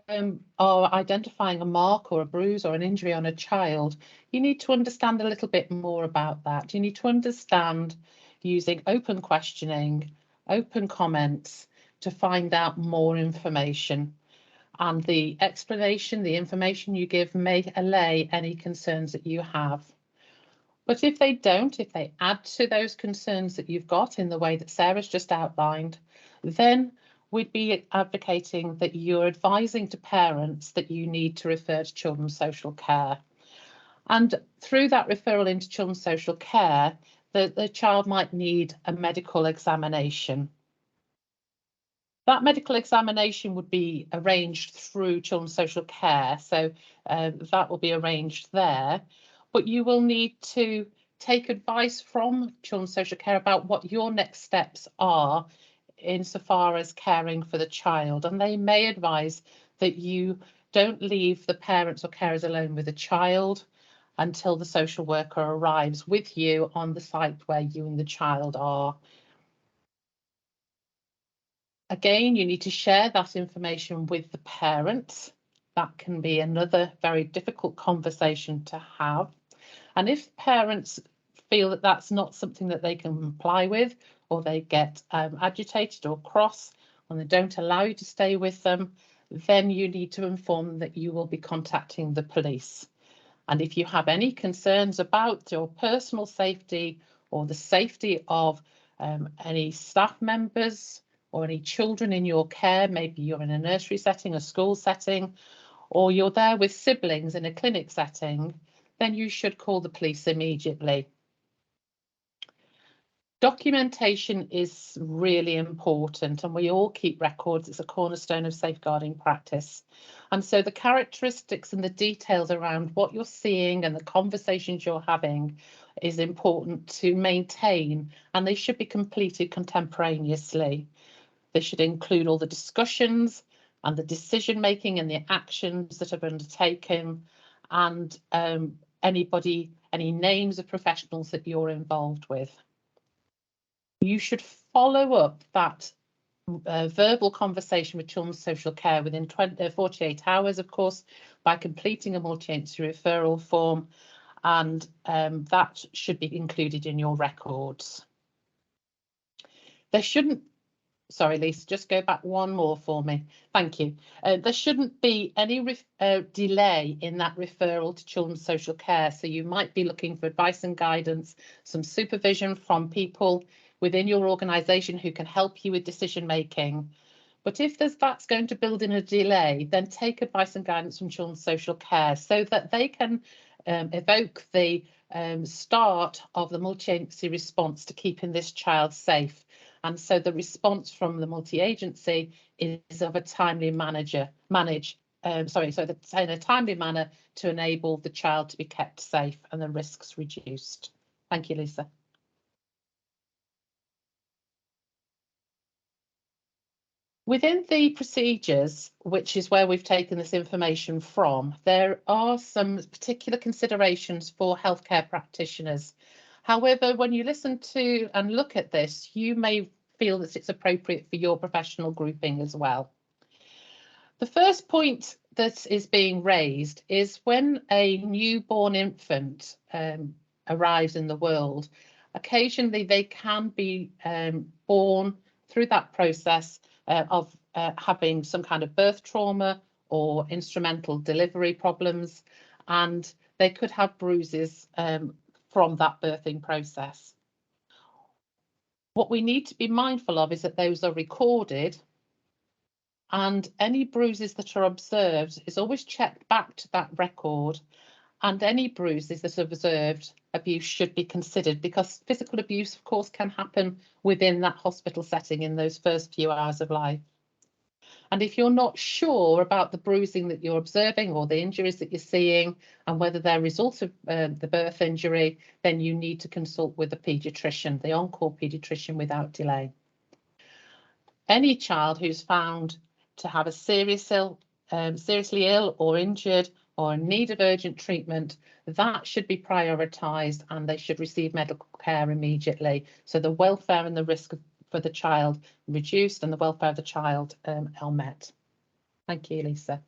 identifying a mark or a bruise or an injury on a child, you need to understand a little bit more about that. You need to understand using open questioning, open comments to find out more information. And the explanation, the information you give may allay any concerns that you have. But if they don't, if they add to those concerns that you've got in the way that Sarah's just outlined, then we'd be advocating that you're advising to parents that you need to refer to children's social care. And through that referral into children's social care, the child might need a medical examination. That medical examination would be arranged through children's social care, so that will be arranged there. But you will need to take advice from children's social care about what your next steps are insofar as caring for the child. And they may advise that you don't leave the parents or carers alone with the child until the social worker arrives with you on the site where you and the child are. Again, you need to share that information with the parents. That can be another very difficult conversation to have. And if parents feel that that's not something that they can comply with, or they get agitated or cross and they don't allow you to stay with them, then you need to inform them that you will be contacting the police. And if you have any concerns about your personal safety or the safety of any staff members or any children in your care, maybe you're in a nursery setting, a school setting, or you're there with siblings in a clinic setting, then you should call the police immediately. Documentation is really important and we all keep records. It's a cornerstone of safeguarding practice. And so the characteristics and the details around what you're seeing and the conversations you're having is important to maintain, and they should be completed contemporaneously. They should include all the discussions and the decision making and the actions that have been undertaken, and any names of professionals that you're involved with. You should follow up that verbal conversation with children's social care within 48 hours, of course, by completing a multi-agency referral form, and that should be included in your records. There shouldn't, sorry Lisa, just go back one more for me. Thank you. There shouldn't be any delay in that referral to children's social care. So you might be looking for advice and guidance, some supervision from people within your organisation who can help you with decision making. But if that's going to build in a delay, then take advice and guidance from children's social care so that they can evoke the start of the multi-agency response to keeping this child safe. And so the response from the multi-agency is of a timely in a timely manner to enable the child to be kept safe and the risks reduced. Thank you, Lisa. Within the procedures, which is where we've taken this information from, there are some particular considerations for healthcare practitioners. However, when you listen to and look at this, you may feel that it's appropriate for your professional grouping as well. The first point that is being raised is when a newborn infant arrives in the world, occasionally they can be born through that process of having some kind of birth trauma or instrumental delivery problems, and they could have bruises from that birthing process. What we need to be mindful of is that those are recorded, and any bruises that are observed is always checked back to that record, and any bruises that are observed abuse should be considered, because physical abuse, of course, can happen within that hospital setting in those first few hours of life. And if you're not sure about the bruising that you're observing or the injuries that you're seeing and whether they're a result of the birth injury, then you need to consult with the paediatrician, the on-call paediatrician, without delay. Any child who's found to have a seriously ill or injured or in need of urgent treatment, that should be prioritised and they should receive medical care immediately. So the welfare and the risk for the child reduced and the welfare of the child are met. Thank you, Lisa.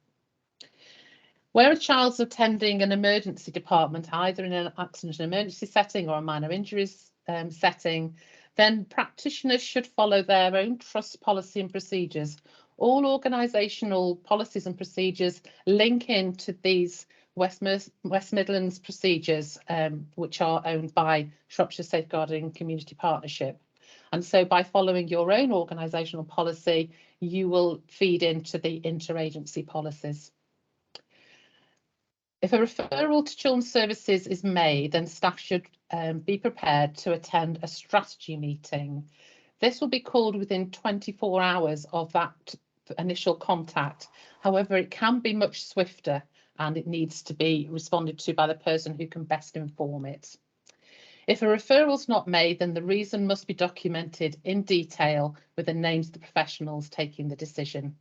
Where a child's attending an emergency department, either in an accident and emergency setting or a minor injuries setting, then practitioners should follow their own trust policy and procedures. All organisational policies and procedures link into these West Midlands procedures, which are owned by Shropshire Safeguarding Community Partnership. And so by following your own organisational policy, you will feed into the interagency policies. If a referral to children's services is made, then staff should be prepared to attend a strategy meeting. This will be called within 24 hours of that initial contact. However, it can be much swifter and it needs to be responded to by the person who can best inform it. If a referral is not made, then the reason must be documented in detail with the names of the professionals taking the decision.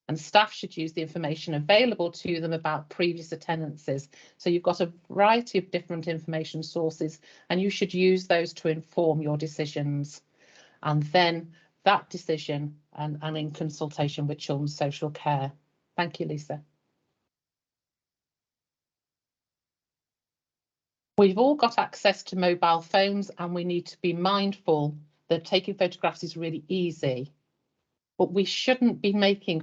And staff should use the information available to them about previous attendances. So you've got a variety of different information sources and you should use those to inform your decisions. And then that decision and in consultation with children's social care. Thank you, Lisa. We've all got access to mobile phones and we need to be mindful that taking photographs is really easy, but we shouldn't be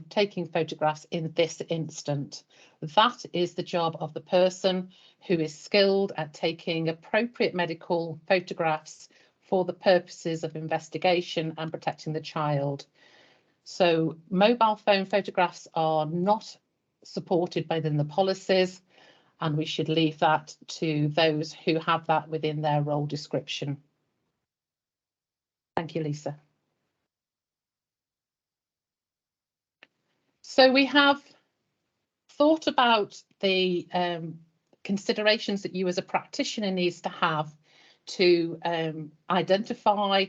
taking photographs in this instant. That is the job of the person who is skilled at taking appropriate medical photographs for the purposes of investigation and protecting the child. So mobile phone photographs are not supported within the policies, and we should leave that to those who have that within their role description. Thank you, Lisa. So we have thought about the considerations that you as a practitioner needs to have to identify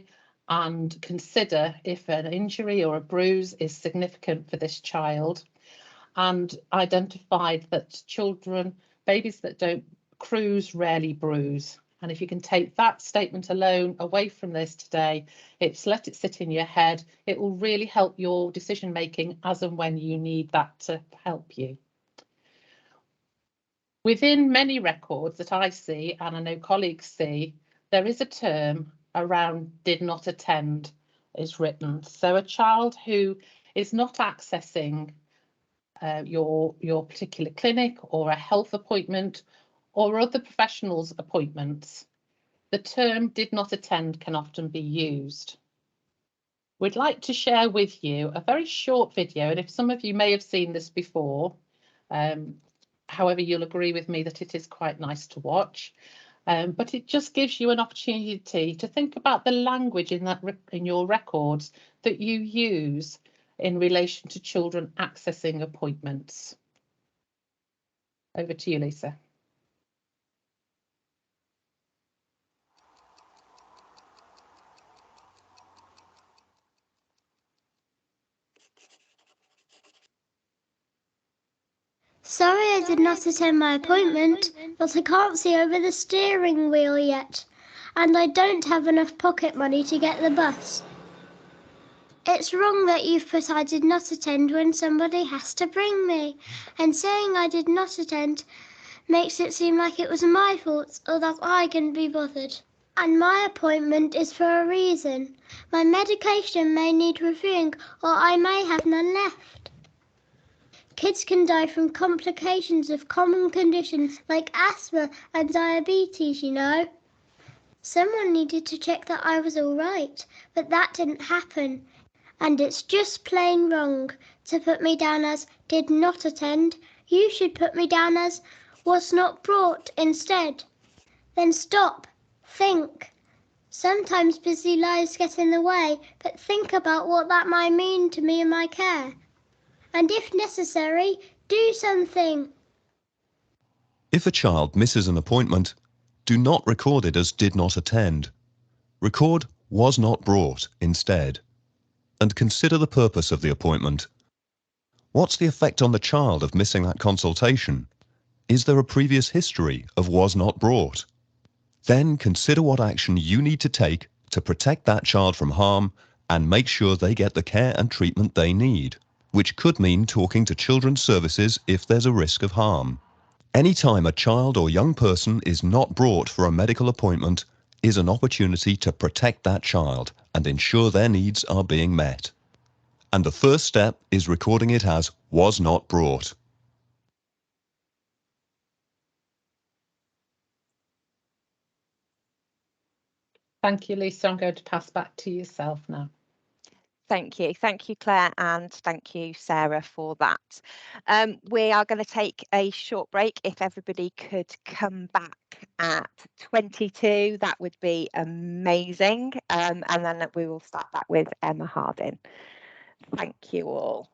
and consider if an injury or a bruise is significant for this child, and identified that babies that don't cruise rarely bruise, And if you can take that statement alone away from this today, let it sit in your head. It will really help your decision making as and when you need that to help you. Within many records that I see, and I know colleagues see, there is a term around did not attend is written. So a child who is not accessing your particular clinic or a health appointment or other professionals' appointments, the term did not attend can often be used. We'd like to share with you a very short video, and if some of you may have seen this before, however, you'll agree with me that it is quite nice to watch, but it just gives you an opportunity to think about the language in your records that you use in relation to children accessing appointments. Over to you, Lisa. Sorry I did not attend my appointment, but I can't see over the steering wheel yet, and I don't have enough pocket money to get the bus. It's wrong that you've put I did not attend when somebody has to bring me, and saying I did not attend makes it seem like it was my fault or that I couldn't be bothered. And my appointment is for a reason. My medication may need reviewing, or I may have none left. Kids can die from complications of common conditions like asthma and diabetes, you know. Someone needed to check that I was all right, but that didn't happen. And it's just plain wrong to put me down as did not attend. You should put me down as was not brought instead. Then stop, think. Sometimes busy lives get in the way, but think about what that might mean to me and my care. And if necessary, do something. If a child misses an appointment, do not record it as did not attend. Record was not brought instead. And consider the purpose of the appointment. What's the effect on the child of missing that consultation? Is there a previous history of was not brought? Then consider what action you need to take to protect that child from harm and make sure they get the care and treatment they need, which could mean talking to children's services if there's a risk of harm. Any time a child or young person is not brought for a medical appointment is an opportunity to protect that child and ensure their needs are being met. And the first step is recording it as was not brought. Thank you, Lisa. I'm going to pass back to yourself now. Thank you, Claire, and thank you, Sarah, for that. We are going to take a short break. If everybody could come back at 22, that would be amazing. And then we will start back with Emma Harding. Thank you all.